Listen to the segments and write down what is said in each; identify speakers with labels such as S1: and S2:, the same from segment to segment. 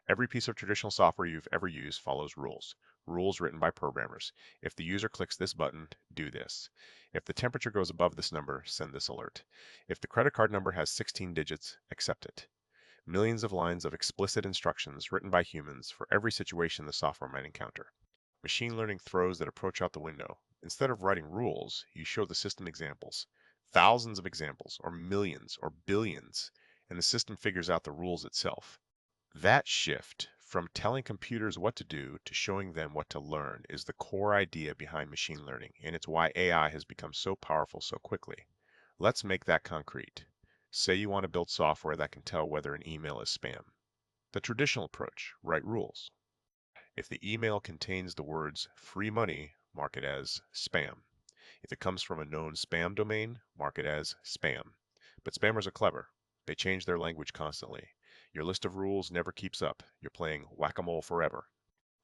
S1: Every piece of traditional software you've ever used follows rules. Rules written by programmers. If the user clicks this button, do this. If the temperature goes above this number, send this alert. If the credit card number has 16 digits, accept it. Millions of lines of explicit instructions written by humans for every situation the software might encounter. Machine learning throws that approach out the window. Instead of writing rules, you show the system examples. Thousands of examples, or millions, or billions, and the system figures out the rules itself. That shift from telling computers what to do to showing them what to learn is the core idea behind machine learning, and it's why AI has become so powerful so quickly. Let's make that concrete. Say you want to build software that can tell whether an email is spam. The traditional approach, write rules. If the email contains the words free money, mark it as spam. If it comes from a known spam domain, mark it as spam. But spammers are clever. They change their language constantly. Your list of rules never keeps up. You're playing whack-a-mole forever.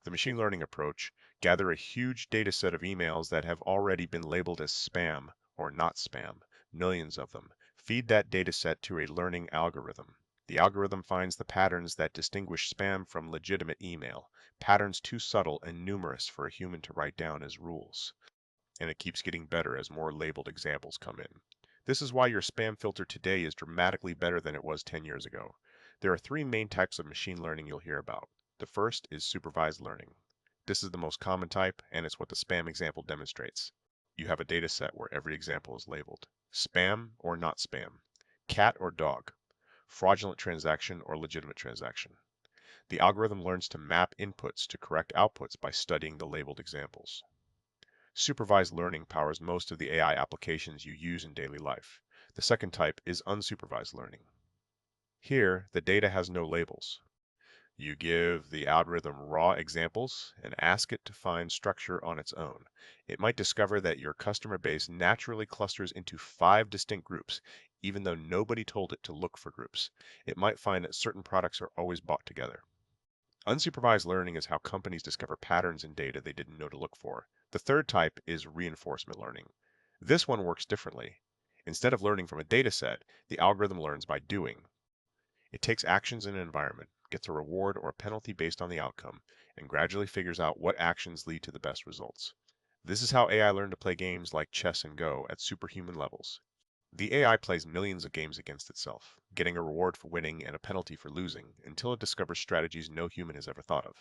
S1: The machine learning approach, gather a huge data set of emails that have already been labeled as spam or not spam, millions of them. Feed that data set to a learning algorithm. The algorithm finds the patterns that distinguish spam from legitimate email, patterns too subtle and numerous for a human to write down as rules. And it keeps getting better as more labeled examples come in. This is why your spam filter today is dramatically better than it was 10 years ago. There are three main types of machine learning you'll hear about. The first is supervised learning. This is the most common type, and it's what the spam example demonstrates. You have a data set where every example is labeled. Spam or not spam. Cat or dog. Fraudulent transaction or legitimate transaction. The algorithm learns to map inputs to correct outputs by studying the labeled examples. Supervised learning powers most of the AI applications you use in daily life. The second type is unsupervised learning. Here, the data has no labels. You give the algorithm raw examples and ask it to find structure on its own. It might discover that your customer base naturally clusters into 5 distinct groups, even though nobody told it to look for groups. It might find that certain products are always bought together. Unsupervised learning is how companies discover patterns in data they didn't know to look for. The third type is reinforcement learning. This one works differently. Instead of learning from a data set, the algorithm learns by doing. It takes actions in an environment, gets a reward or a penalty based on the outcome, and gradually figures out what actions lead to the best results. This is how AI learned to play games like chess and Go at superhuman levels. The AI plays millions of games against itself, getting a reward for winning and a penalty for losing, until it discovers strategies no human has ever thought of.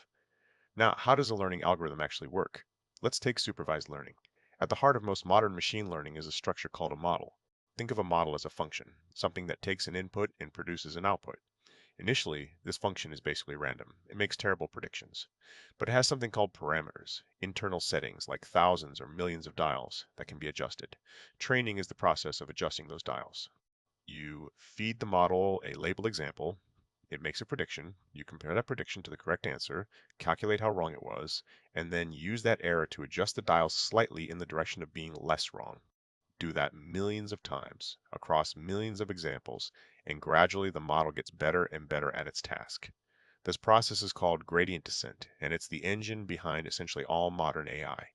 S1: Now, how does a learning algorithm actually work? Let's take supervised learning. At the heart of most modern machine learning is a structure called a model. Think of a model as a function, something that takes an input and produces an output. Initially, this function is basically random. It makes terrible predictions. But it has something called parameters, internal settings like thousands or millions of dials that can be adjusted. Training is the process of adjusting those dials. You feed the model a labeled example. It makes a prediction. You compare that prediction to the correct answer, calculate how wrong it was, and then use that error to adjust the dials slightly in the direction of being less wrong. Do that millions of times across millions of examples, and gradually the model gets better and better at its task. This process is called gradient descent, and it's the engine behind essentially all modern AI.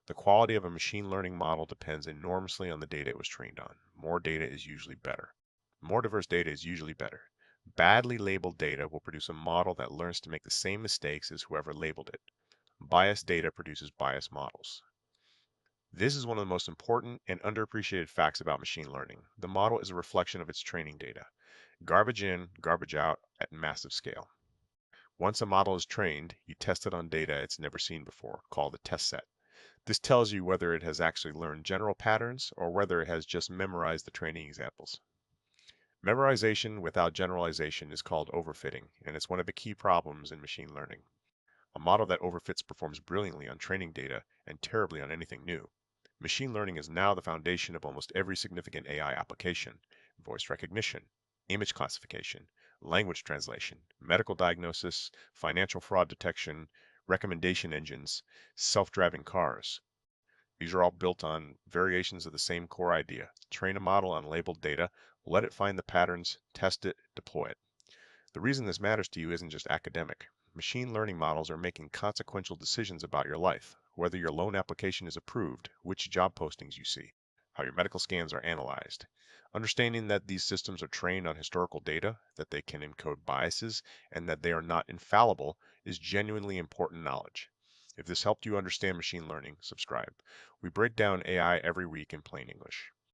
S1: The quality of a machine learning model depends enormously on the data it was trained on. More data is usually better. More diverse data is usually better. Badly labeled data will produce a model that learns to make the same mistakes as whoever labeled it. Biased data produces biased models. This is one of the most important and underappreciated facts about machine learning. The model is a reflection of its training data. Garbage in, garbage out at massive scale. Once a model is trained, you test it on data it's never seen before, called the test set. This tells you whether it has actually learned general patterns or whether it has just memorized the training examples. Memorization without generalization is called overfitting, and it's one of the key problems in machine learning. A model that overfits performs brilliantly on training data and terribly on anything new. Machine learning is now the foundation of almost every significant AI application: voice recognition, image classification, language translation, medical diagnosis, financial fraud detection, recommendation engines, self-driving cars. These are all built on variations of the same core idea. Train a model on labeled data, let it find the patterns, test it, deploy it. The reason this matters to you isn't just academic. Machine learning models are making consequential decisions about your life, whether your loan application is approved, which job postings you see, how your medical scans are analyzed. Understanding that these systems are trained on historical data, that they can encode biases, and that they are not infallible is genuinely important knowledge. If this helped you understand machine learning, subscribe. We break down AI every week in plain English.